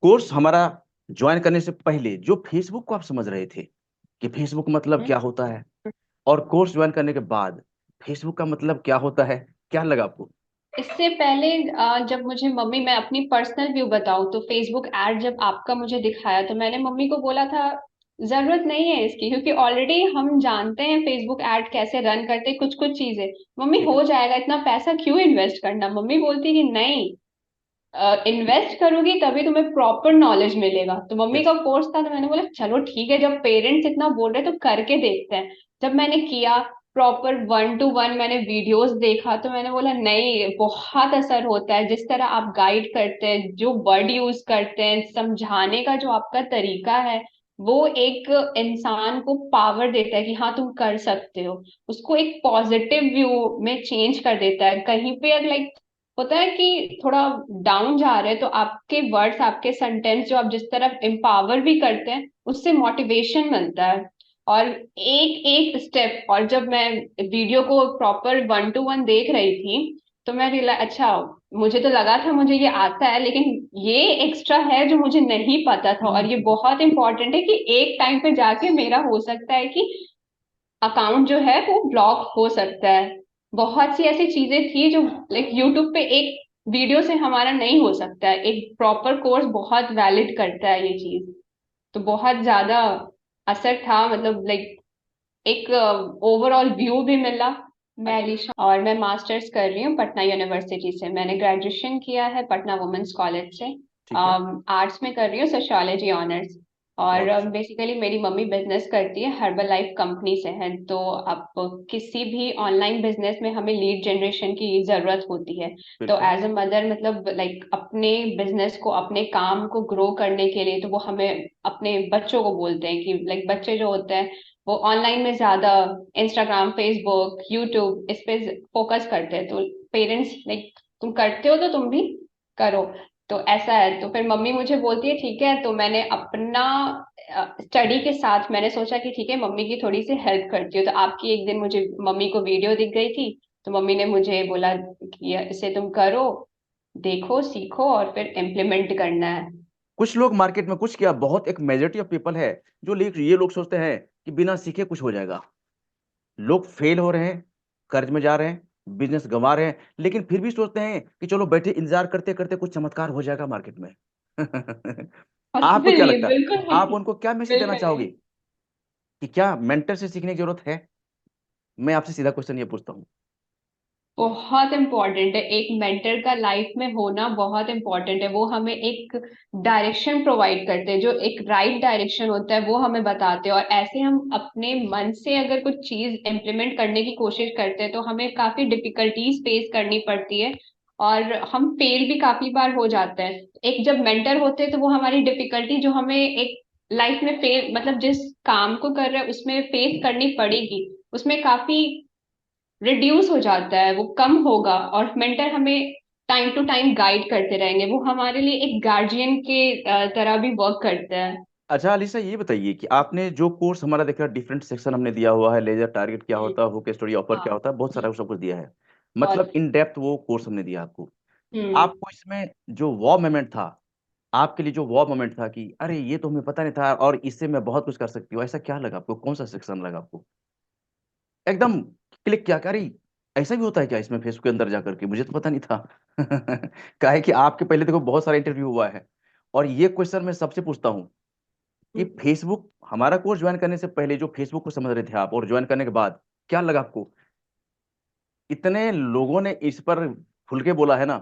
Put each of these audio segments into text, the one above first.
Course हमारा join करने से पहले जो फेसबुक को आप समझ रहे थे कि फेसबुक मतलब हम्म। क्या होता है, और कोर्स ज्वाइन करने के बाद फेसबुक का मतलब क्या होता है, क्या लगा आपको? इससे पहले जब मुझे मम्मी, मैं अपनी पर्सनल व्यू बताऊं तो फेसबुक एड जब आपका मुझे दिखाया तो मैंने मम्मी को बोला था जरूरत नहीं है इसकी, क्योंकि ऑलरेडी हम जानते हैं फेसबुक एड कैसे रन करते हैं, कुछ कुछ चीजें। मम्मी ठीक है। हो जाएगा, इतना पैसा क्यों इन्वेस्ट करना। मम्मी बोलती कि नहीं, इन्वेस्ट करोगी तभी तुम्हें प्रॉपर नॉलेज मिलेगा। तो मम्मी यस। का कोर्स था तो मैंने बोला चलो ठीक है, जब पेरेंट्स इतना बोल रहे हैं तो करके देखते हैं। जब मैंने किया, प्रॉपर 1 to 1 मैंने वीडियोस देखा तो मैंने बोला नहीं, बहुत असर होता है। जिस तरह आप गाइड करते हैं, जो वर्ड यूज करते हैं, समझाने का जो आपका तरीका है, वो एक इंसान को पावर देता है कि हाँ तुम कर सकते हो। उसको एक पॉजिटिव व्यू में चेंज कर देता है। कहीं पे अगर लाइक होता है कि थोड़ा डाउन जा रहे हैं तो आपके वर्ड्स, आपके सेंटेंस जो आप जिस तरफ एम्पावर भी करते हैं, उससे मोटिवेशन मिलता है। और एक एक स्टेप, और जब मैं वीडियो को प्रॉपर 1 to 1 देख रही थी तो मैं रियलाइज, अच्छा, मुझे तो लगा था मुझे ये आता है, लेकिन ये एक्स्ट्रा है जो मुझे नहीं पता था। और ये बहुत इंपॉर्टेंट है कि एक टाइम पे जाके मेरा हो सकता है कि अकाउंट जो है वो ब्लॉक हो सकता है। बहुत सी ऐसी चीजें थी जो लाइक यूट्यूब पे एक वीडियो से हमारा नहीं हो सकता है। एक प्रॉपर कोर्स बहुत वैलिड करता है ये चीज। तो बहुत ज्यादा असर था, मतलब लाइक एक ओवरऑल व्यू भी मिला। मैं अच्छा। अलीशा, और मैं मास्टर्स कर रही हूँ पटना यूनिवर्सिटी से। मैंने ग्रेजुएशन किया है पटना वुमेन्स कॉलेज से। ठीक है। आर्ट्स में कर रही हूँ, सोशियोलॉजी ऑनर्स। और बहुत अच्छा। बेसिकली मेरी मम्मी बिजनेस करती है, हर्बल लाइफ कंपनी से है। तो अब किसी भी ऑनलाइन बिजनेस में हमें लीड जनरेशन की जरूरत होती है। तो बिल्कुल। एज अ मदर, मतलब लाइक अपने बिजनेस को, अपने काम को ग्रो करने के लिए, तो वो हमें अपने बच्चों को बोलते हैं कि लाइक बच्चे जो होते हैं वो ऑनलाइन में ज्यादा इंस्टाग्राम, फेसबुक, यूट्यूब इस पे फोकस करते हैं। तो पेरेंट्स लाइक तुम करते हो तो तुम भी करो। तो ऐसा है, तो फिर मम्मी मुझे बोलती है ठीक है। तो मैंने अपना स्टडी के साथ मैंने सोचा कि ठीक है, मम्मी की थोड़ी सी हेल्प करती हूँ। तो आपकी एक दिन मुझे मम्मी को वीडियो दिख गई थी, तो मम्मी ने मुझे बोला कि इसे तुम करो, देखो, सीखो और फिर इम्प्लीमेंट करना है। कुछ लोग मार्केट में कुछ क्या, बहुत एक मेजोरिटी ऑफ पीपल है जो ये लोग सोचते हैं कि बिना सीखे कुछ हो जाएगा। लोग फेल हो रहे हैं, कर्ज में जा रहे हैं, बिजनेस गंवा रहे हैं, लेकिन फिर भी सोचते हैं कि चलो बैठे इंतजार करते करते कुछ चमत्कार हो जाएगा मार्केट में। आपको बिल्कुल क्या नहीं, लगता है? बिल्कुल आप नहीं। उनको क्या मैसेज देना बिल्कुल चाहोगे नहीं। कि क्या मेंटर से सीखने की जरूरत है? मैं आपसे सीधा क्वेश्चन ये पूछता हूँ। बहुत इम्पोर्टेंट है, एक मेंटर का लाइफ में होना बहुत इम्पोर्टेंट है। वो हमें एक डायरेक्शन प्रोवाइड करते हैं, जो एक राइट डायरेक्शन होता है वो हमें बताते हैं। और ऐसे हम अपने मन से अगर कुछ चीज इम्प्लीमेंट करने की कोशिश करते हैं तो हमें काफी डिफिकल्टीज फेस करनी पड़ती है, और हम फेल भी काफी बार हो जाते हैं। एक जब मेंटर होते हैं तो वो हमारी डिफिकल्टी जो हमें एक लाइफ में फेल, मतलब जिस काम को कर रहे हैं उसमें फेस करनी पड़ेगी, उसमें काफी रिड्यूस हो जाता है, वो कम होगा। और मेंटर हमें टाइम टू टाइम गाइड करते रहेंगे, वो हमारे लिए एक गार्जियन के तरह भी वर्क करता है। अच्छा अलीसा, ये बताइए कि आपने जो कोर्स हमारा देखा, डिफरेंट सेक्शन हमने दिया हुआ है, लेजर टारगेट क्या हम्म। होता है, हुक स्टोरी ऑफर क्या हाँ। होता है, बहुत सारा सब कुछ दिया है। मतलब बहुत। इन डेप्थ वो कोर्स हमने दिया आपको। हम्म। आपको इसमें जो वॉव मोमेंट था, आपके लिए जो वॉव मोमेंट था कि अरे ये तो हमें पता नहीं था और इससे मैं बहुत कुछ कर सकती हूँ, ऐसा क्या लगा आपको? कौन सा सेक्शन लगा आपको एकदम क्लिक किया कि अरे ऐसा भी होता है क्या इसमें, फेसबुक के अंदर जाकर के मुझे तो पता नहीं था? क्या है कि आपके पहले देखो बहुत सारा इंटरव्यू हुआ है, और ये क्वेश्चन मैं सबसे पूछता हूँ कि हम्म। फेसबुक, हमारा कोर्स ज्वाइन करने से पहले जो फेसबुक को समझ रहे थे आप, और ज्वाइन करने के बाद क्या लगा आपको? इतने लोगों ने इस पर खुल के बोला है ना।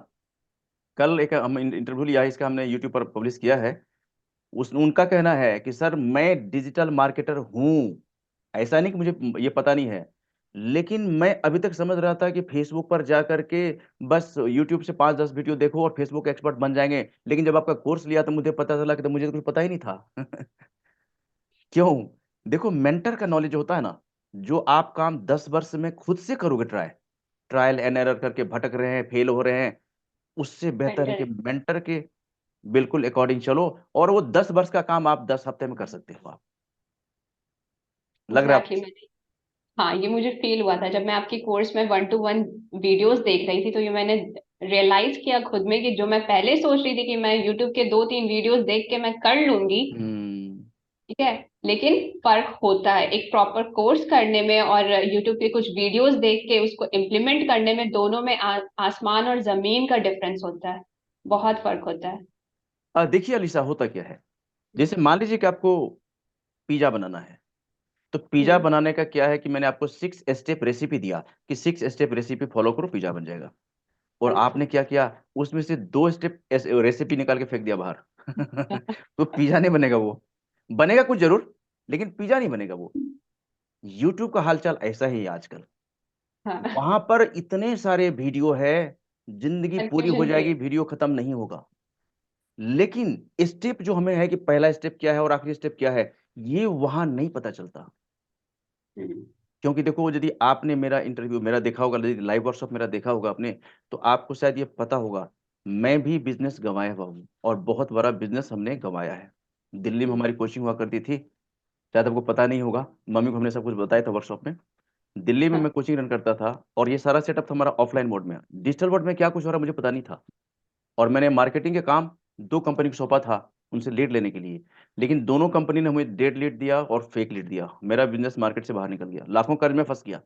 कल एक हम इंटरव्यू लिया है, इसका हमने यूट्यूब पर पब्लिश किया है। उस उनका कहना है कि सर मैं डिजिटल मार्केटर हूँ, ऐसा नहीं कि मुझे ये पता नहीं है, लेकिन मैं अभी तक समझ रहा था कि फेसबुक पर जा करके बस यूट्यूब से 5-10 वीडियो देखो और फेसबुक एक्सपर्ट बन जाएंगे, लेकिन जब आपका कोर्स लिया तो मुझे पता चला कि तो मुझे तो कुछ पता ही नहीं था। क्यों? देखो मेंटर का नॉलेज होता है ना, जो आप काम 10 वर्ष में खुद से करोगे, ट्रायल एंड एरर करके भटक रहे हैं, फेल हो रहे हैं, उससे बेहतर है कि मेंटर। मेंटर के बिल्कुल अकॉर्डिंग चलो, और वो 10 वर्ष का काम आप 10 हफ्ते में कर सकते हो। आप लग रहा है एग्जैक्टली, मैंने, हाँ, ये मुझे फील हुआ था जब मैं आपकी कोर्स में 1 to 1 वीडियोस देख रही थी। तो ये मैंने रियलाइज किया खुद में कि जो मैं पहले सोच रही थी कि मैं यूट्यूब के 2-3 वीडियोस देख के मैं कर लूंगी, हम्म। ठीक है, लेकिन फर्क होता है एक प्रॉपर कोर्स करने में और यूट्यूब के कुछ वीडियोस देख के उसको इम्प्लीमेंट करने में। दोनों में आसमान और जमीन का डिफरेंस होता है, बहुत फर्क होता है। देखिए अलीसा, होता क्या है, जैसे मान लीजिए कि आपको पिज्जा बनाना है, तो पिज्जा हम्म। बनाने का क्या है कि मैंने आपको 6 स्टेप रेसिपी दिया कि 6 स्टेप रेसिपी फॉलो करो, पिज्जा बन जाएगा। और अच्छा। आपने क्या किया, उसमें से 2 स्टेप रेसिपी निकाल के फेंक दिया बाहर। तो पिज्जा नहीं बनेगा वो, बनेगा कुछ जरूर, लेकिन पिज्जा नहीं बनेगा वो। यूट्यूब का हालचाल ऐसा ही है आजकल। हाँ। वहां पर इतने सारे वीडियो है, जिंदगी पूरी हो कंफ्यूजन जाएगी, क्रिएट। वीडियो खत्म नहीं होगा। लेकिन स्टेप जो हमें है कि पहला स्टेप क्या है और आखिरी स्टेप क्या है, ये वहां नहीं पता चलता। हम्म। क्योंकि देखो, यदि आपने मेरा इंटरव्यू मेरा देखा होगा, यदि लाइव वर्कशॉप मेरा देखा होगा आपने, तो आपको शायद ये पता होगा, मैं भी बिजनेस गंवाया हुआ हूँ और बहुत बड़ा बिजनेस हमने गंवाया है। दिल्ली में हमारी कोचिंग हुआ करती थी, शायद आपको पता नहीं होगा, मम्मी को हमने सब कुछ बताया था वर्कशॉप में। दिल्ली में हाँ। मैं कोचिंग रन करता था और ये सारा सेटअप था हमारा ऑफलाइन मोड में। डिजिटल मोड में क्या कुछ हो रहा है मुझे पता नहीं था। और मैंने मार्केटिंग के काम 2 कंपनी को सौंपा था, उनसे लीड लेने के लिए। लेकिन दोनों कंपनी ने हमें डेड लीड दिया और फेक लीड दिया, मेरा बिजनेस मार्केट से बाहर निकल गया, लाखों कर्ज में फंस गया।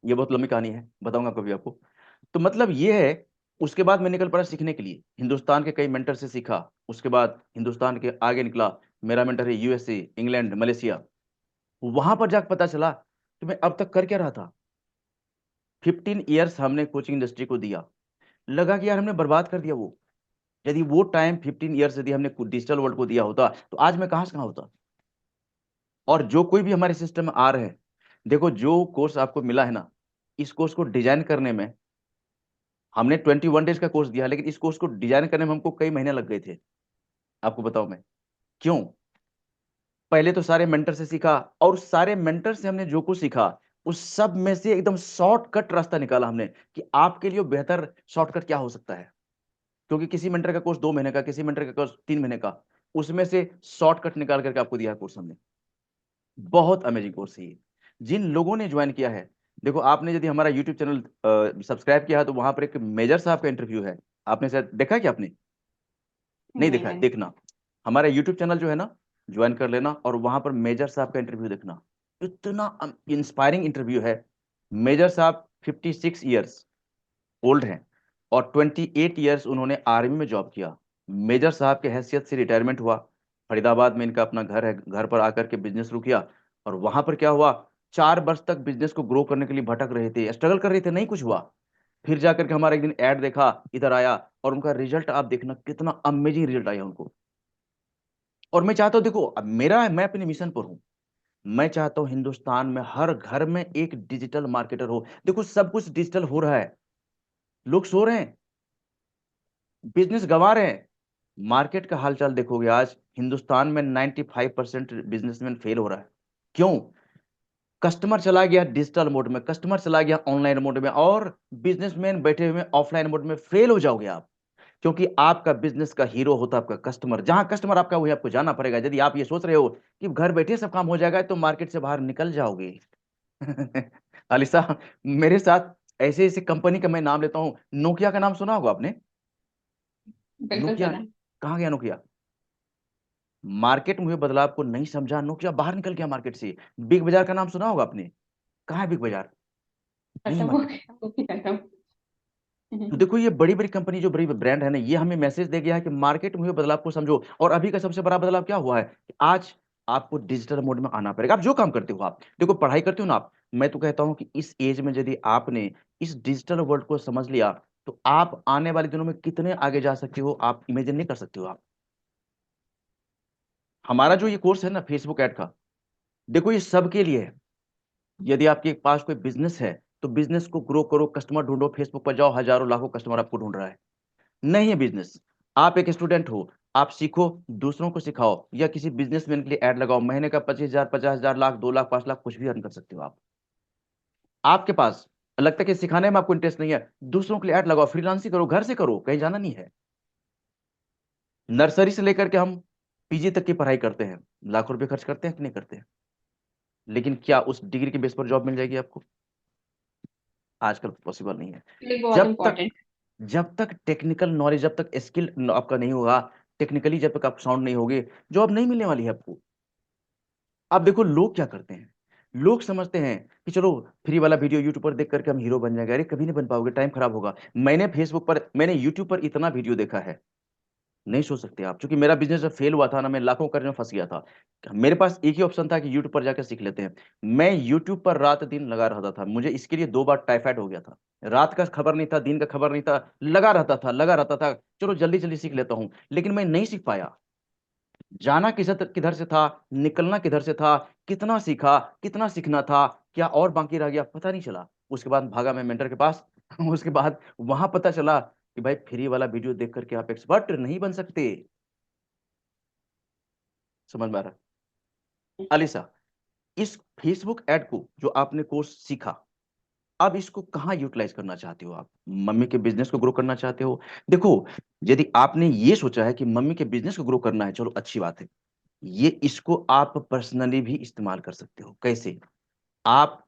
ये बहुत लंबी कहानी है, बताऊंगा कभी आपको। तो मतलब ये है, उसके बाद मैं निकल पड़ा सीखने के लिए, हिंदुस्तान के कई मेंटर से सीखा। उसके बाद हिंदुस्तान के आगे निकला, मेरा मेंटर है यूएसए, इंग्लैंड, मलेशिया। वहां पर जाकर पता चला कि मैं अब तक कर क्या रहा था। 15 ईयर्स हमने कोचिंग इंडस्ट्री को दिया, लगा कि यार हमने बर्बाद कर दिया वो। यदि वो टाइम 15 ईयर्स यदि हमने डिजिटल वर्ल्ड को दिया होता, तो आज मैं कहां से कहां होता। और जो कोई भी हमारे सिस्टम में आ रहे हैं, देखो जो कोर्स आपको मिला है ना, इस कोर्स को डिजाइन करने में हमने 21 डेज का कोर्स दिया, लेकिन इस कोर्स को डिजाइन करने में हमको कई महीने लग गए थे। आपको बताऊं मैं क्यों। पहले तो सारे मेंटर से सीखा, और उस सारे मेंटर से हमने जो कुछ सीखा, उस सब में से एकदम शॉर्टकट रास्ता निकाला हमने कि आपके लिए बेहतर शॉर्टकट क्या हो सकता है। क्योंकि किसी मेंटर का कोर्स 2 महीने का, किसी मेंटर का कोर्स 3 महीने का, उसमें से शॉर्टकट निकाल करके आपको दिया कोर्स हमने। बहुत अमेजिंग कोर्स है ये, जिन लोगों ने ज्वाइन किया है। देखो, आपने यदि हमारा यूट्यूब चैनल सब्सक्राइब किया है, तो वहां पर एक मेजर साहब का इंटरव्यू है। आपने शायद देखा है कि आपने नहीं नहीं देखा है, मैंने। देखना। हमारा यूट्यूब चैनल जो है ना, ज्वाइन कर लेना, और वहां पर मेजर साहब का इंटरव्यू देखना। इतना इंस्पायरिंग इंटरव्यू है। मेजर साहब 56 ईयर्स ओल्ड हैं, और 28 ईयर्स उन्होंने आर्मी में जॉब किया। मेजर साहब के हैसियत से रिटायरमेंट हुआ, फरीदाबाद में इनका अपना घर है, घर पर आकर के बिजनेस शुरू किया। और वहां पर क्या हुआ, 4 वर्ष तक बिजनेस को ग्रो करने के लिए भटक रहे थे, स्ट्रगल कर रहे थे, नहीं कुछ हुआ। फिर जाकर के हमारा एक दिन ऐड देखा, इधर आया, और उनका रिजल्ट आप देखना, कितना अमेजिंग रिजल्ट आया उनको। और मैं चाहता हूँ, देखो अब मेरा, मैं अपने मिशन पर हूँ। मैं चाहता हूँ हिंदुस्तान में हर घर में एक डिजिटल मार्केटर हो। देखो सब कुछ डिजिटल हो रहा है, लोग सो रहे हैं, बिजनेस गंवा रहे हैं। मार्केट का हालचाल देखोगे, आज हिंदुस्तान में 95% बिजनेसमैन फेल हो रहा है। क्यों। कस्टमर चला गया डिजिटल मोड में, कस्टमर चला गया ऑनलाइन मोड में, और बिजनेसमैन बैठे हुए ऑफलाइन मोड में। फेल हो जाओगे आप, क्योंकि आपका बिजनेस का हीरो होता है आपका कस्टमर। जहां कस्टमर आपका, वही आपको जाना पड़ेगा। यदि आप ये सोच रहे हो कि घर बैठे सब काम हो जाएगा, तो मार्केट से बाहर निकल जाओगे। अलिसा, मेरे साथ ऐसे ऐसे कंपनी का मैं नाम लेता हूँ। नोकिया का नाम सुना होगा आपने। बिल्कुल नोकिया सुना। कहाँ गया नोकिया। मार्केट में हुए बदलाव को नहीं समझा, नोकिया बाहर निकल गया मार्केट से। बिग बाजार का नाम सुना होगा आपने, कहाँ है बिग बाजार, नहीं है खत्म हो मार्केट में। गया, वो भी खत्म। तो देखो, ये बड़ी बड़ी कंपनी जो बड़ी ब्रांड है ना, ये हमें मैसेज दे गया है कि मार्केट में हुए बदलाव को समझो। और अभी का सबसे बड़ा बदलाव क्या हुआ है कि आज आपको डिजिटल मोड में आना पड़ेगा। आप जो काम करते हो, आप देखो पढ़ाई करते हो ना आप, मैं तो कहता हूं कि इस एज में यदि आपने इस डिजिटल वर्ल्ड को समझ लिया, तो आप आने वाले दिनों में कितने आगे जा सकते हो, आप इमेजिन नहीं कर सकते हो आप। हमारा जो ये कोर्स है ना फेसबुक ऐड का, देखो ये सबके लिए है। यदि आपके पास कोई बिजनेस है, तो बिजनेस को ग्रो करो, कस्टमर ढूंढो, फेसबुक पर जाओ, हजारों लाखों कस्टमर आपको ढूंढ रहा है। नहीं है बिजनेस, आप एक स्टूडेंट हो, आप सीखो, दूसरों को सिखाओ, या किसी बिजनेसमैन के लिए ऐड लगाओ, महीने का 25,000, 50,000, लाख, 2 लाख, 5 लाख, कुछ भी अर्न कर सकते हो आप। आपके पास लगता है कि सिखाने में आपको इंटरेस्ट नहीं है, दूसरों के लिए ऐड लगाओ, फ्रीलांसिंग करो, घर से करो, कहीं जाना नहीं है। नर्सरी से लेकर के हम पीजी तक की पढ़ाई करते हैं, लाखों रुपए खर्च करते हैं कि नहीं करते हैं। लेकिन क्या उस डिग्री के बेस पर जॉब मिल जाएगी आपको, आजकल पॉसिबल नहीं है। ये बहुत जब तक इंपॉर्टेंट। जब तक टेक्निकल नॉलेज, जब तक स्किल आपका नहीं होगा, टेक्निकली जब तक आप साउंड नहीं होगे, जॉब नहीं मिलने वाली है आपको। आप देखो लोग क्या करते हैं, लोग समझते हैं कि चलो फ्री वाला वीडियो यूट्यूब पर देख करके हम हीरो बन जाएंगे। अरे कभी नहीं बन पाओगे, टाइम खराब होगा। मैंने यूट्यूब पर इतना वीडियो देखा है, नहीं सोच सकते आप। क्योंकि मेरा बिजनेस जब फेल हुआ था ना, मैं लाखों कर्ज में फंस गया था। मेरे पास एक ही ऑप्शन था कि यूट्यूब पर जाकर सीख लेते हैं। मैं यूट्यूब पर रात दिन लगा रहता था। मुझे इसके लिए 2 बार टाइफाइड हो गया था। रात का खबर नहीं था, दिन का खबर नहीं था, लगा रहता था। चलो जल्दी जल्दी सीख लेता हूँ, लेकिन मैं नहीं सीख पाया। जाना किधर किधर से था, निकलना किधर से था, कितना सीखा, कितना सीखना था, क्या और बाकी रह गया पता नहीं चला। उसके बाद भागा मैं मेंटर के पास। उसके बाद वहां पता चला कि भाई फ्री वाला वीडियो देख करके आप एक्सपर्ट नहीं बन सकते। समझ में आ रहा है? अलीसा, इस फेसबुक ऐड को जो आपने कोर्स सीखा, अब इसको कहाँ यूटिलाइज करना चाहते हो आप? मम्मी के बिजनेस को ग्रो करना चाहते हो? देखो, यदि आपने ये सोचा है कि मम्मी के बिजनेस को ग्रो करना है, चलो अच्छी बात है। ये इसको आप पर्सनली भी इस्तेमाल कर सकते हो। कैसे? आप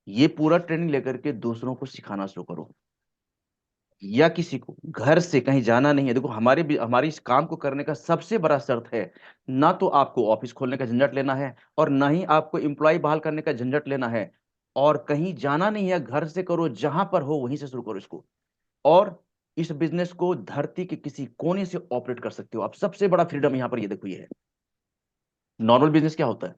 ये पूरा ट्रेनिंग लेकर के दूसरों को सिखाना शुरू करो, या किसी को घर से कहीं जाना नहीं है। देखो हमारी इस काम को करने का सबसे बड़ा शर्त है, ना तो आपको ऑफिस खोलने का झंझट लेना है, और ना ही आपको एम्प्लॉय बहाल करने का झंझट लेना है, और कहीं जाना नहीं है। घर से करो, जहां पर हो वहीं से शुरू करो इसको। और इस बिजनेस को धरती के किसी कोने से ऑपरेट कर सकते हो आप। सबसे बड़ा फ्रीडम यहाँ पर ये देखो ये है। नॉर्मल बिजनेस क्या होता है?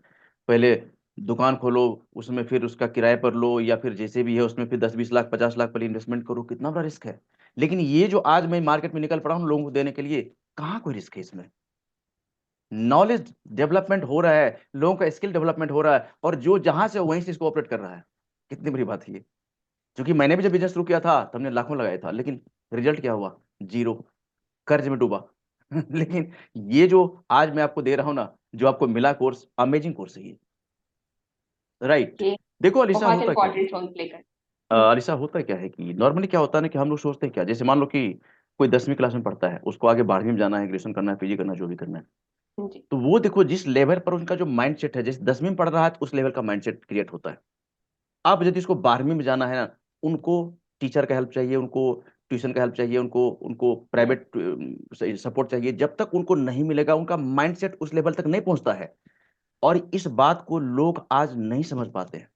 पहले दुकान खोलो, उसमें फिर उसका किराए पर लो, या फिर जैसे भी है उसमें फिर 10-20 लाख 50 लाख पहले इन्वेस्टमेंट करो, कितना बड़ा रिस्क है। लेकिन ये जो आज मैं मार्केट में निकल पड़ा हूँ लोगों को देने के लिए, कहाँ कोई रिस्क है इसमें? नॉलेज डेवलपमेंट हो रहा है, लोगों का स्किल डेवलपमेंट हो रहा है, और जो जहां से वहीं से इसको ऑपरेट कर रहा है। कितनी बड़ी बात है ये। क्योंकि मैंने भी जब बिजनेस शुरू किया था तो हमने लाखों लगाया था, लेकिन रिजल्ट क्या हुआ? जीरो। कर्ज में डूबा। लेकिन ये जो आज मैं आपको दे रहा हूं ना, जो आपको मिला कोर्स, अमेजिंग कोर्स है ये। राइट। ये देखो अलीसा, बहुत होता क्या है, इंपॉर्टेंट रोल प्ले कर। अलीसा होता क्या है कि नॉर्मली क्या होता है ना, कि हम लोग सोचते हैं क्या, जैसे मान लो कि कोई 10वीं क्लास में पढ़ता है, उसको आगे 12वीं में जाना है, ग्रेजुएशन करना है, पीजी करना है, जो भी करना है। जी। तो वो देखो जिस लेवल पर उनका जो माइंड सेट है, जैसे 10वीं में पढ़ रहा है तो उस लेवल का माइंड सेट क्रिएट होता है। अब यदि उसको 12वीं में जाना है ना, उनको टीचर का हेल्प चाहिए, उनको ट्यूशन का हेल्प चाहिए, उनको उनको हम्म। प्राइवेट सपोर्ट चाहिए। जब तक उनको नहीं मिलेगा, उनका माइंड सेट उस लेवल तक नहीं पहुंचता है। और इस बात को लोग आज नहीं समझ पाते हैं।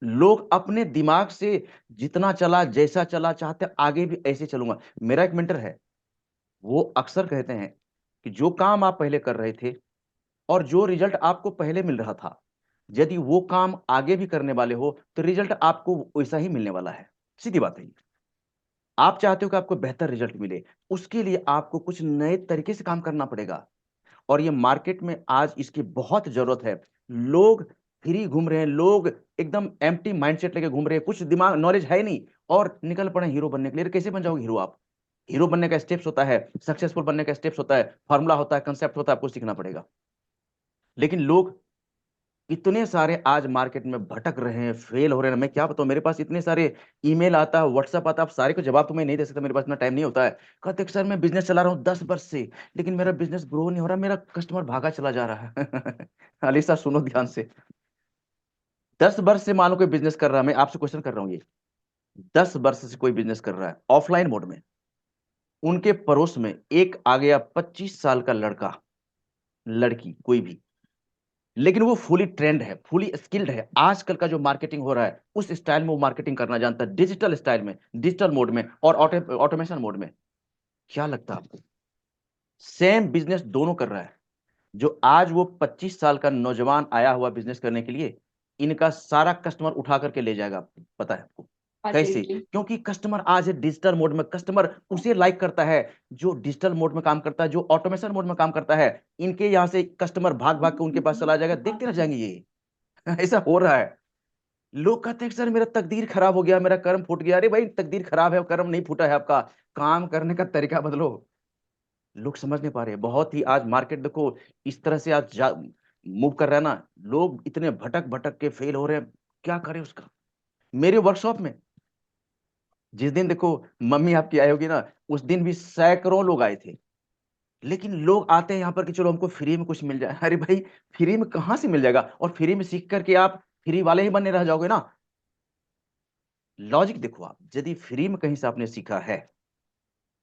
लोग अपने दिमाग से जितना चला, जैसा चला, चाहते आगे भी ऐसे चलूंगा। मेरा एक मेंटर है, वो अक्सर कहते हैं कि जो काम आप पहले कर रहे थे और जो रिजल्ट आपको पहले मिल रहा था, यदि वो काम आगे भी करने वाले हो तो रिजल्ट आपको वैसा ही मिलने वाला है। सीधी बात है। आप चाहते हो कि आपको बेहतर रिजल्ट मिले, उसके लिए आपको कुछ नए तरीके से काम करना पड़ेगा। और ये मार्केट में आज इसकी बहुत जरूरत है। लोग फ्री घूम रहे हैं, लोग एकदम एम्प्टी माइंडसेट लेके घूम रहे हैं, कुछ दिमाग नॉलेज है नहीं, और निकल पड़े हीरो बनने के लिए। कैसे बन जाओगे हीरो आप? हीरो बनने का स्टेप्स होता है, सक्सेसफुल बनने का स्टेप्स होता है, फॉर्मूला होता है, कंसेप्ट होता है, आपको सीखना पड़ेगा। लेकिन लोग इतने सारे आज मार्केट में भटक रहे हैं, फेल हो रहे हैं। मैं क्या बताऊं, मेरे पास इतने सारे ईमेल आता है, व्हाट्सएप आता है, अब सारे को जवाब तो मैं नहीं दे सकता, मेरे पास इतना टाइम नहीं होता है। कहते हैं, सर मैं बिजनेस चला रहा हूँ 10 वर्ष से, लेकिन मेरा बिजनेस ग्रो नहीं हो रहा, मेरा कस्टमर भागा चला जा रहा है। अलीसा सुनो ध्यान से। 10 वर्ष से मान लो कोई बिजनेस कर रहा है, मैं आपसे क्वेश्चन कर रहा हूँ ये, 10 वर्ष से कोई बिजनेस कर रहा है ऑफलाइन मोड में, उनके पड़ोस में एक आ गया 25 साल का लड़का, लड़की, कोई भी, लेकिन वो फुली ट्रेंड है, फुली स्किल्ड है। आजकल का जो मार्केटिंग हो रहा है उस स्टाइल में वो मार्केटिंग करना जानता है, डिजिटल स्टाइल में, डिजिटल मोड में, और ऑटोमेशन मोड में। क्या लगता है आपको? सेम बिजनेस दोनों कर रहा है। जो आज वो 25 साल का नौजवान आया हुआ बिजनेस करने के लिए, इनका सारा कस्टमर उठा करके ले जाएगा। पता है आपको कैसे? अर्जेंटली। क्योंकि कस्टमर आज है डिजिटल मोड में। कस्टमर उसे लाइक करता है जो डिजिटल मोड में काम करता है, जो ऑटोमेशन मोड में काम करता है। इनके यहाँ से कस्टमर भाग भाग के उनके पास चला जाएगा, देखते रह जाएंगे ये। ऐसा हो रहा है। लोग कहते हैं कि सर मेरा तकदीर खराब हो गया, मेरा कर्म फूट गया। अरे भाई, तकदीर खराब है, कर्म नहीं फूटा है आपका। काम करने का तरीका बदलो। लोग समझ नहीं पा रहे। बहुत ही आज मार्केट देखो इस तरह से आज मूव कर रहा है ना, लोग इतने भटक भटक के फेल हो रहे हैं। क्या करें उसका? मेरे वर्कशॉप में जिस दिन देखो मम्मी आपकी आई होगी ना, उस दिन भी सैकड़ों लोग आए थे। लेकिन लोग आते हैं यहाँ पर कि चलो हमको फ्री में कुछ मिल जाए। अरे भाई, फ्री में कहाँ से मिल जाएगा? और फ्री में सीख करके आप फ्री वाले ही बने रह जाओगे ना। लॉजिक देखो आप, यदि फ्री में कहीं से आपने सीखा है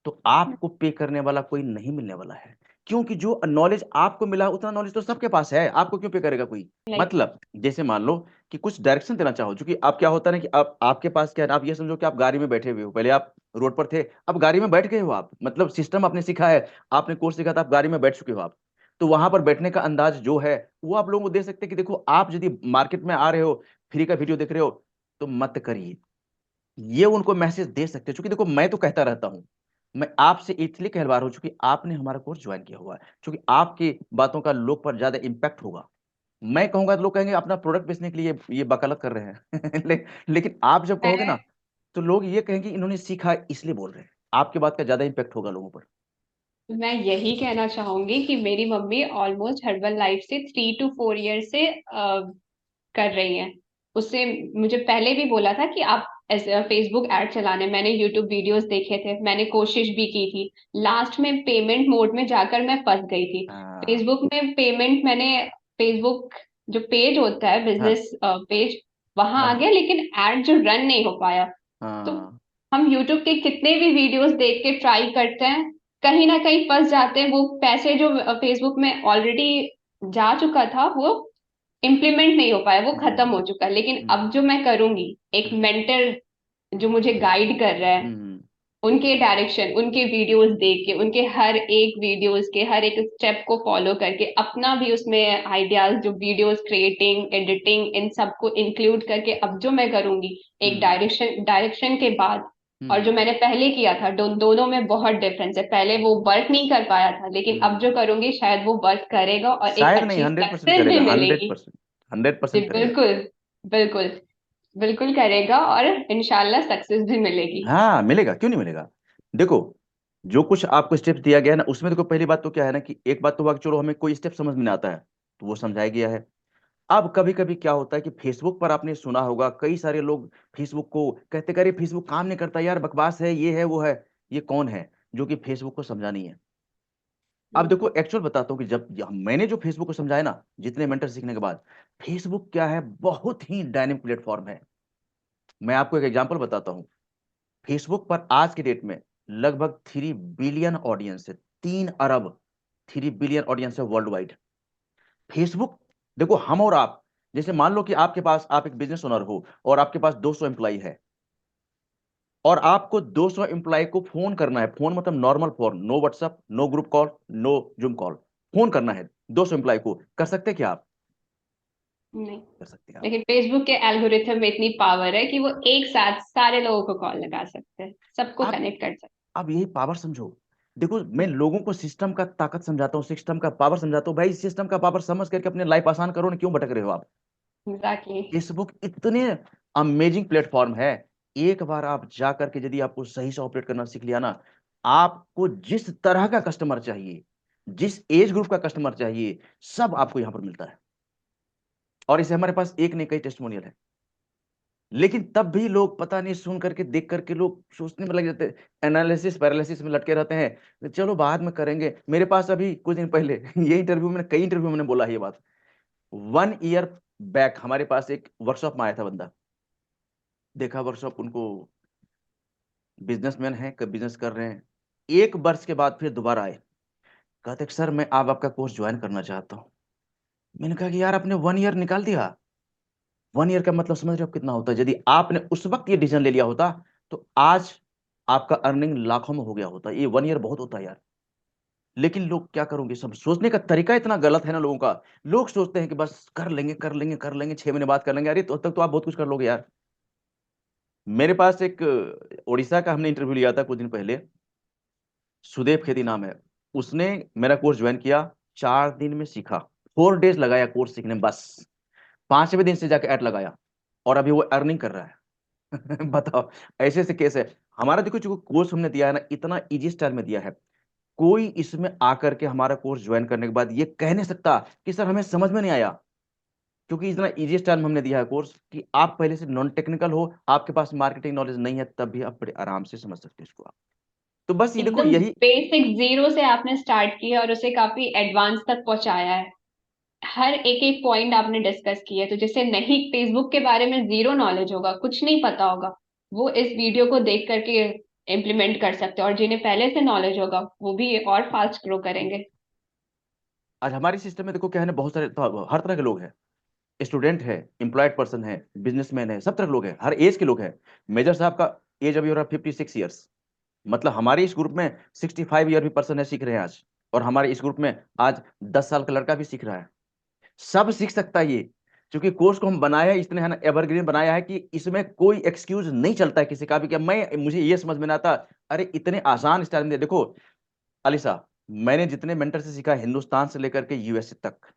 तो आपको पे करने वाला कोई नहीं मिलने वाला है, क्योंकि जो नॉलेज आपको मिला उतना नॉलेज तो सबके पास है, आपको क्यों पे करेगा कोई। लाइक मतलब जैसे मान लो कि कुछ डायरेक्शन देना चाहो, क्योंकि आप क्या होता है ना कि आप आपके पास क्या है, आप ये समझो कि आप गाड़ी में बैठे हुए हो, पहले आप रोड पर थे, अब गाड़ी में बैठ गए हो आप, मतलब सिस्टम आपने सीखा है, आपने कोर्स सीखा था, आप गाड़ी में बैठ चुके हो आप। तो वहां पर बैठने का अंदाज जो है वो आप लोगों को दे सकते हैं कि देखो आप यदि मार्केट में आ रहे हो, फ्री का वीडियो देख रहे हो, तो मत करिए। ये उनको मैसेज दे सकते हैं, क्योंकि देखो मैं तो कहता रहता हूं, मैं आपसे इसलिए कहलवा रहा हूं क्योंकि आपने हमारा कोर्स ज्वाइन किया हुआ है, क्योंकि आपकी बातों का लोग पर ज्यादा इम्पैक्ट होगा। मैं कहूंगा तो लोग कहेंगे अपना प्रोडक्ट बेचने के लिए ये वकालत कर रहे हैं लेकिन आप जब कहोगे ना, मैं तो लोग ये कहेंगे इन्होंने सीखा इसलिए बोल रहे हैं, आपकी बात का ज्यादा इम्पैक्ट होगा लोगों पर। मैं यही कहना चाहूंगी कि मेरी मम्मी ऑलमोस्ट हर्बल लाइफ से 3 to 4 ईयर से कर रही हैं। उससे मुझे पहले भी बोला था कि आप फेसबुक ऐड चलाने, मैंने यूट्यूब वीडियोस देखे थे, मैंने कोशिश भी की थी। लास्ट में पेमेंट मोड में जाकर मैं फंस गई थी। हाँ फेसबुक में पेमेंट मैंने, फेसबुक जो पेज होता है हाँ बिजनेस पेज, वहां आ हाँ गया, लेकिन ऐड जो रन नहीं हो पाया। तो हाँ। हम यूट्यूब के कितने भी वीडियोस देख के ट्राई करते हैं, कहीं ना कहीं फंस जाते हैं। वो पैसे जो फेसबुक में ऑलरेडी जा चुका था, वो इम्प्लीमेंट नहीं हो पाया, वो खत्म हम्म हो चुका है। लेकिन हम्म अब जो मैं करूंगी, एक हम्म मेंटर जो मुझे गाइड कर रहा है, हम्म उनके डायरेक्शन, उनके वीडियोस देख के, उनके हर एक वीडियोस के हर एक स्टेप को फॉलो करके, अपना भी उसमें आइडियाज, जो वीडियोस क्रिएटिंग, एडिटिंग, इन सबको इंक्लूड करके अब जो मैं करूंगी, एक हम्म डायरेक्शन के बाद। और जो हम्म। मैंने पहले किया था, दोनों में बहुत डिफरेंस है। पहले वो वर्क नहीं कर पाया था, लेकिन अब हम्म। जो करूंगी शायद वो वर्क करेगा और एक शायद नहीं, अच्छी 100% सक्सेस भी करेगा, हंड्रेड मिलेगी। परसेंट 100% जी करेगा। बिल्कुल, बिल्कुल, बिल्कुल करेगा, और इंशाल्लाह सक्सेस भी मिलेगी। हाँ मिलेगा, क्यों नहीं मिलेगा। देखो, जो कुछ आपको स्टेप्स दिया गया है ना, उसमें देखो पहली बात तो क्या है ना कि एक बात तो हुआ कि चलो हमें कोई स्टेप समझ में नहीं आता है, तो वो समझाया गया है। अब कभी कभी क्या होता है कि फेसबुक पर आपने सुना होगा, कई सारे लोग फेसबुक को कहते करे फेसबुक काम नहीं करता यार, बकवास है, ये है वो है। ये कौन है जो कि फेसबुक को समझा नहीं है। अब हम्म, देखो एक्चुअल बताता हूँ कि जब मैंने जो फेसबुक को समझाया ना, जितने मेंटर सीखने के बाद, फेसबुक क्या है, बहुत ही डायनेमिक प्लेटफॉर्म है। मैं आपको एक एग्जांपल बताता हूँ। फेसबुक पर आज के डेट में लगभग 3 बिलियन ऑडियंस है, 3 अरब, 3 बिलियन ऑडियंस है वर्ल्ड वाइड। फेसबुक, देखो हम और आप, जैसे मान लो कि आपके पास, आप एक बिजनेस ओनर हो और आपके पास 200 एम्प्लॉय है, और आपको 200 एम्प्लॉय को फोन करना है, फोन मतलब normal phone, no WhatsApp, no group call, no Zoom call, phone करना है 200 एम्प्लॉय को, कर सकते हैं क्या आप। नहीं। कर सकते हैं आप। लेकिन फेसबुक के एल्गोरिथम में इतनी पावर है कि वो एक साथ सारे लोगों को कॉल लगा सकते हैं, सबको आप कनेक्ट कर सकते अब यही पावर समझो। देखो मैं लोगों को सिस्टम का ताकत समझाता हूँ, सिस्टम का पावर समझाता हूँ, भाई सिस्टम का पावर समझ करके अपने लाइफ आसान करो ना, क्यों भटक रहे हो आप। हैं। एग्जैक्टली। फेसबुक इतने अमेजिंग प्लेटफॉर्म है, एक बार आप जा करके यदि आपको सही से ऑपरेट करना सीख लिया ना, आपको जिस तरह का कस्टमर चाहिए, जिस एज ग्रुप का कस्टमर चाहिए, सब आपको यहां पर मिलता है। और इसे हमारे पास एक नहीं कई टेस्टिमोनियल है। लेकिन तब भी लोग पता नहीं, सुन करके देख करके लोग सोचने में लग जाते हैं, एनालिसिस पैरालिसिस में लटके रहते हैं, चलो बाद में करेंगे। मेरे पास अभी कुछ दिन पहले ये इंटरव्यू में, कई इंटरव्यू में मैंने बोला है ये बात। 1 ईयर बैक हमारे पास एक वर्कशॉप में आया था बंदा, देखा वर्कशॉप उनको, बिजनेसमैन है, बिजनेस कर रहे हैं। 1 वर्ष के बाद फिर दोबारा आए, कहते कि सर मैं आप आपका कोर्स ज्वाइन करना चाहता हूँ। मैंने कहा कि यार आपने 1 ईयर निकाल दिया। 1 ईयर का मतलब समझ रहे हो आप कितना होता है, यदि आपने उस वक्त ये डिसीजन ले लिया होता, तो आज आपका अर्निंग लाखों में हो गया होता। ये 1 ईयर बहुत होता है यार। लेकिन लोग क्या करोगे, सब सोचने का तरीका इतना गलत है ना लोगों का। लोग सोचते हैं कि बस कर लेंगे कर लेंगे कर लेंगे, 6 महीने बाद कर लेंगे, अरे तो तब तो आप बहुत कुछ कर लोगे यार। मेरे पास एक उड़ीसा का हमने इंटरव्यू लिया था कुछ दिन पहले, सुदेव खेती नाम है। उसने मेरा कोर्स ज्वाइन किया, 4 दिन में सीखा, 4 डेज लगाया कोर्स सीखने में बस। 5वें दिन से जाके ऐड लगाया, और अभी वो अर्निंग कर रहा है बताओ, ऐसे ऐसे केस है। हमारा देखो जो कोर्स हमने दिया है ना, इतना इजी स्टाइल में दिया है, कोई इसमें आकर के हमारा कोर्स ज्वाइन करने के बाद ये कह नहीं सकता कि सर हमें समझ में नहीं आया, क्योंकि इतना इजी स्टाइल में हमने दिया है कोर्स कि आप पहले से नॉन टेक्निकल हो, आपके पास मार्केटिंग नॉलेज नहीं है, तब भी आप बड़े आराम से समझ सकते हो इसको आप। तो बस ये देखो एकदम यही। बेसिक जीरो से आपने स्टार्ट किया और उसे काफी एडवांस तक पहुंचाया है। हर एक एक पॉइंट आपने डिस्कस किया है, तो जिसे नहीं, फेसबुक के बारे में जीरो नॉलेज होगा, कुछ नहीं पता होगा, वो इस वीडियो को देख करके इम्प्लीमेंट कर सकते हैं, और जिन्हें पहले से नॉलेज होगा वो भी और फास्ट ग्रो करेंगे। आज हमारे सिस्टम में देखो क्या है ना, बहुत सारे तो हर तरह के लोग हैं। स्टूडेंट है, एम्प्लॉयड पर्सन है, बिजनेसमैन है, सब तरह के लोग हैं, हर एज के लोग हैं। मेजर साहब का एज अभी हो रहा है 56 ईयर्स। मतलब हमारे इस ग्रुप में 65 ईयर भी पर्सन है, सीख रहे हैं आज। और हमारे इस ग्रुप में आज 10 साल का लड़का भी सीख रहा है। सब सीख सकता है ये। क्योंकि कोर्स को हम बनाया है इतने है ना, एवरग्रीन बनाया है कि इसमें कोई एक्सक्यूज नहीं चलता है किसी का भी, कि मैं मुझे ये समझ में ना आता। अरे इतने आसान स्टाइल में देखो अलीसा, मैंने जितने मेंटर से सीखा है, हिंदुस्तान से लेकर के यूएसए तक,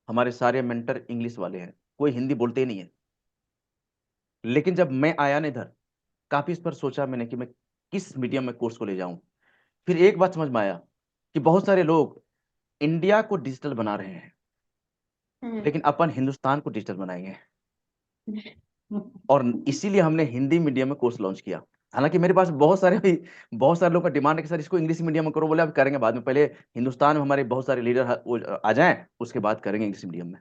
हमारे सारे मेंटर इंग्लिश वाले हैं, कोई हिंदी बोलते ही नहीं है। लेकिन जब मैं आया ना इधर, काफी इस पर सोचा मैंने कि मैं किस मीडियम में कोर्स को ले जाऊं। फिर एक बात समझ में आया कि बहुत सारे लोग इंडिया को डिजिटल बना रहे हैं, हम्म। लेकिन अपन हिंदुस्तान को डिजिटल बनाएंगे। और इसीलिए हमने हिंदी मीडियम में कोर्स लॉन्च किया। हालांकि मेरे पास बहुत सारे लोगों का डिमांड है कि सर इसको इंग्लिश मीडियम में करो। बोले अब करेंगे बाद में, पहले हिंदुस्तान में हमारे बहुत सारे लीडर आ जाएं, उसके बाद करेंगे इंग्लिश मीडियम में।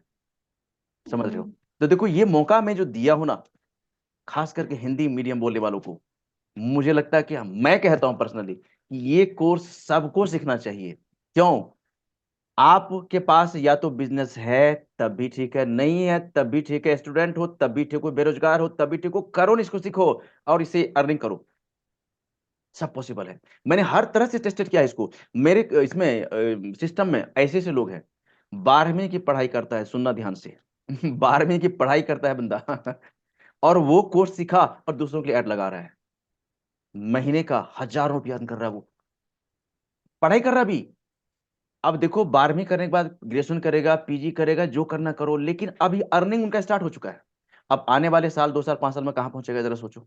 समझ रहे हो? तो देखो ये मौका मैं जो दिया हूं ना, खास करके हिंदी मीडियम बोलने वालों को, मुझे लगता है कि मैं कहता हूं पर्सनली कि ये कोर्स सबको सीखना चाहिए। क्यों? आपके पास या तो बिजनेस है तब भी ठीक है, नहीं है तब भी ठीक है, स्टूडेंट हो तब भी ठीक हो, बेरोजगार हो तब भी ठीक हो, करो ना, इसको सीखो और इसे अर्निंग करो। सब पॉसिबल है। मैंने हर तरह से टेस्टेड किया है इसको। मेरे इसमें सिस्टम में ऐसे ऐसे लोग हैं, 12वीं की पढ़ाई करता है, सुनना ध्यान से। 12वीं की पढ़ाई करता है बंदा और वो कोर्स सीखा और दूसरों के लिए ऐड लगा रहा है। महीने का हजारों रुपया अर्न कर रहा है वो, पढ़ाई कर रहा भी। अब देखो 12वीं करने के बाद ग्रेजुएशन करेगा, पीजी करेगा, जो करना करो, लेकिन अभी अर्निंग उनका स्टार्ट हो चुका है। अब आने वाले साल, 2 साल, 5 साल में कहां पहुंचेगा जरा सोचो।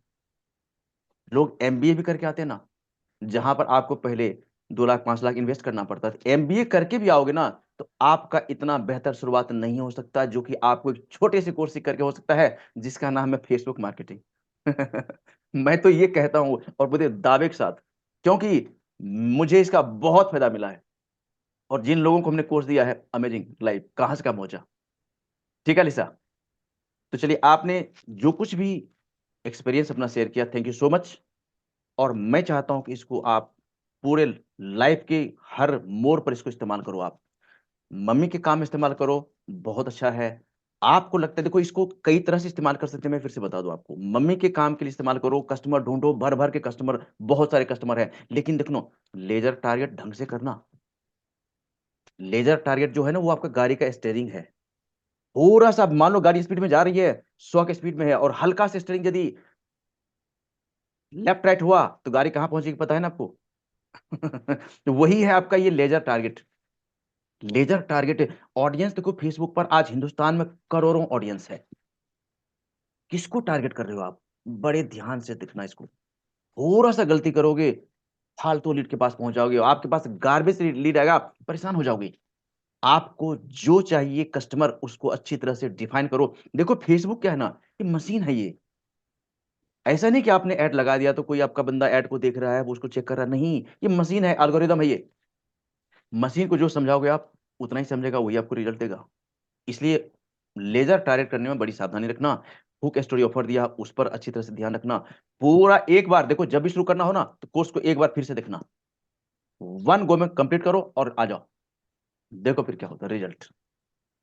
लोग एमबीए भी करके आते हैं ना, जहां पर आपको पहले 2 लाख 5 लाख इन्वेस्ट करना पड़ता है, एमबीए करके भी आओगे ना, तो आपका इतना बेहतर शुरुआत नहीं हो सकता जो कि आपको एक छोटे से कोर्स करके हो सकता है, जिसका नाम है फेसबुक मार्केटिंग। मैं तो ये कहता हूं और मुझे दावे के साथ, क्योंकि मुझे इसका बहुत फायदा मिला है। और जिन लोगों को हमने कोर्स दिया है, अमेजिंग लाइफ कहां से कहां पहुंचा। ठीक है लिसा? तो चलिए, आपने जो कुछ भी एक्सपीरियंस अपना शेयर किया, थैंक यू सो मच। और मैं चाहता हूं कि इसको आप पूरे लाइफ के हर मोड़ पर इसको इस्तेमाल करो। आप मम्मी के काम में इस्तेमाल करो, बहुत अच्छा है। आपको लगता है, देखो इसको कई तरह से इस्तेमाल कर सकते हैं, मैं फिर से बता दूं आपको। मम्मी के काम के लिए इस्तेमाल करो, कस्टमर ढूंढो, भर भर के कस्टमर, बहुत सारे कस्टमर हैं, लेकिन देखो लेजर टारगेट ढंग से करना। लेजर टारगेट जो है ना, वो आपका गाड़ी का स्टेयरिंग है। थोड़ा सा मान लो गाड़ी स्पीड में जा रही है, 100 की स्पीड में है, और हल्का से स्टेयरिंग यदि लेफ्ट राइट हुआ तो गाड़ी कहां पहुंचेगी, पता है ना आपको? तो वही है आपका ये laser target. Laser target audience देखो, फेसबुक पर आज हिंदुस्तान में करोड़ों ऑडियंस है। किसको टारगेट कर रहे हो आप? बड़े ध्यान से देखना इसको। थोड़ा सा गलती करोगे, फालतू लीड के पास पहुंच जाओगे, आपके पास गार्बेज लीड आएगा, परेशान हो जाओगे। आपको जो चाहिए कस्टमर, उसको अच्छी तरह से डिफाइन करो। देखो फेसबुक क्या है ना, ये मशीन है ये। ऐसा नहीं कि आपने ऐड लगा दिया तो कोई आपका बंदा ऐड को देख रहा है, वो उसको चेक कर रहा है, नहीं। ये मशीन है, एल्गोरिदम है ये। मशीन को जो समझाओगे आप, उतना ही समझेगा, वही आपको रिजल्ट देगा। इसलिए लेजर टारगेट करने में बड़ी सावधानी रखना। हुक स्टोरी ऑफर दिया, उस पर अच्छी तरह से ध्यान रखना। पूरा एक बार देखो, जब भी शुरू करना हो ना, तो कोर्स को एक बार फिर से देखना। वन गो में कंप्लीट करो और आ जाओ, देखो फिर क्या होता है रिजल्ट।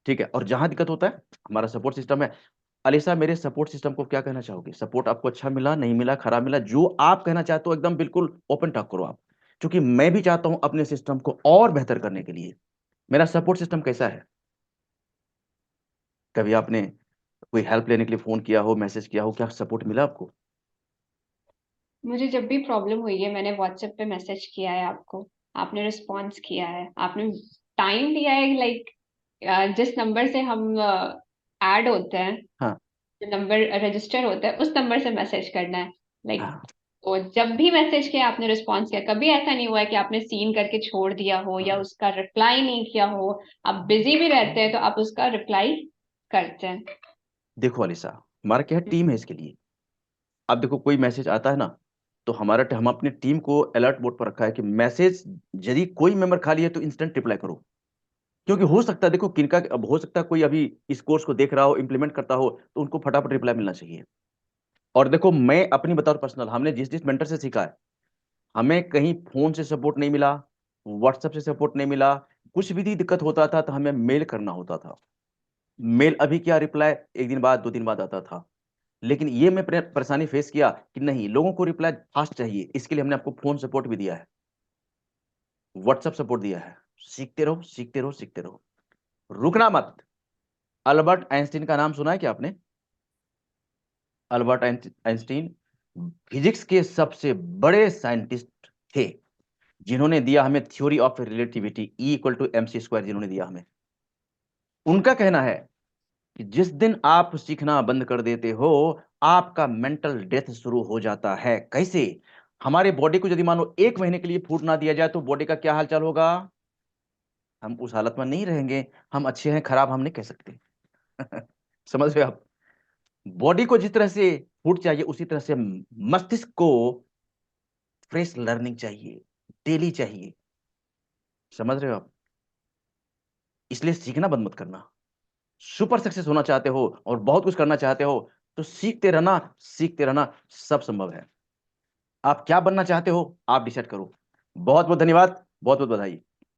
ठीक है? और जहां दिक्कत होता है, हमारा सपोर्ट सिस्टम है। अलीसा, मेरे सपोर्ट सिस्टम को क्या कहना चाहोगे? सपोर्ट आपको अच्छा मिला, नहीं मिला, खराब मिला, जो आप कहना चाहते हो एकदम बिल्कुल ओपन टॉक करो आप। क्योंकि मैं भी चाहता हूं अपने सिस्टम को और बेहतर करने के लिए। मेरा सपोर्ट सिस्टम कैसा है? कभी आपने कोई हेल्प लेने के लिए फोन किया हो, मैसेज किया हो, क्या सपोर्ट मिला आपको? मुझे जब भी प्रॉब्लम हुई है मैंने व्हाट्सएप पे मैसेज किया है आपको, आपने रिस्पॉन्स किया है, आपने टाइम दिया है। लाइक जिस नंबर से हम ऐड होते हैं, हाँ, जो नंबर रजिस्टर होता है, उस नंबर से मैसेज करना है। लाइक हाँ, तो जब भी मैसेज किया आपने रिस्पॉन्स किया, कभी ऐसा नहीं हुआ है कि आपने सीन करके छोड़ दिया हो या उसका रिप्लाई नहीं किया हो। आप बिजी भी रहते हैं तो आप उसका रिप्लाई करते हैं। देखो अलीसा, हमारा क्या है, टीम है इसके लिए। अब देखो कोई मैसेज आता है ना, तो हम अपने टीम को अलर्ट मोड पर रखा है कि मैसेज यदि कोई मेंबर खाली है तो इंस्टेंट रिप्लाई करो। क्योंकि हो सकता है, देखो किनका, अब हो सकता है कोई अभी इस कोर्स को देख रहा हो, इंप्लीमेंट करता हो, तो उनको फटाफट रिप्लाई मिलना चाहिए। और देखो, मैं अपनी बताऊं पर्सनल, हमने जिस जिस मेंटर से सीखा है, हमें कहीं फोन से सपोर्ट नहीं मिला, व्हाट्सएप से सपोर्ट नहीं मिला। कुछ भी दिक्कत होता था तो हमें मेल करना होता था। मेल अभी क्या, रिप्लाई एक दिन बाद 2 दिन बाद आता था। लेकिन ये मैं परेशानी फेस किया कि नहीं, लोगों को रिप्लाई फास्ट चाहिए, इसके लिए हमने आपको फोन सपोर्ट भी दिया है, व्हाट्सएप सपोर्ट दिया है। सीखते रहो, सीखते रहो, सीखते रहो, रुकना मत। अल्बर्ट आइंस्टीन का नाम सुना है क्या आपने? अल्बर्ट आइंस्टीन फिजिक्स के सबसे बड़े साइंटिस्ट थे, जिन्होंने दिया हमें theory of relativity, E = mc², जिन्होंने दिया हमें। उनका कहना है कि जिस दिन आप सीखना बंद कर देते हो, आपका मेंटल डेथ शुरू हो जाता है। कैसे? हमारे बॉडी को यदि मानो 1 महीने के लिए फूड ना दिया जाए तो बॉडी का क्या हालचाल होगा? हम उस हालत में नहीं रहेंगे। हम अच्छे हैं खराब हम नहीं कह सकते। समझ रहे हो आप? बॉडी को जिस तरह से फूड चाहिए, उसी तरह से मस्तिष्क को फ्रेश लर्निंग चाहिए, डेली चाहिए। समझ रहे हो आप? इसलिए सीखना बंद मत करना। सुपर सक्सेस होना चाहते हो और बहुत कुछ करना चाहते हो, तो सीखते रहना, सीखते रहना। सब संभव है। आप क्या बनना चाहते हो, आप डिसाइड करो। बहुत बहुत धन्यवाद, बहुत बहुत बधाई।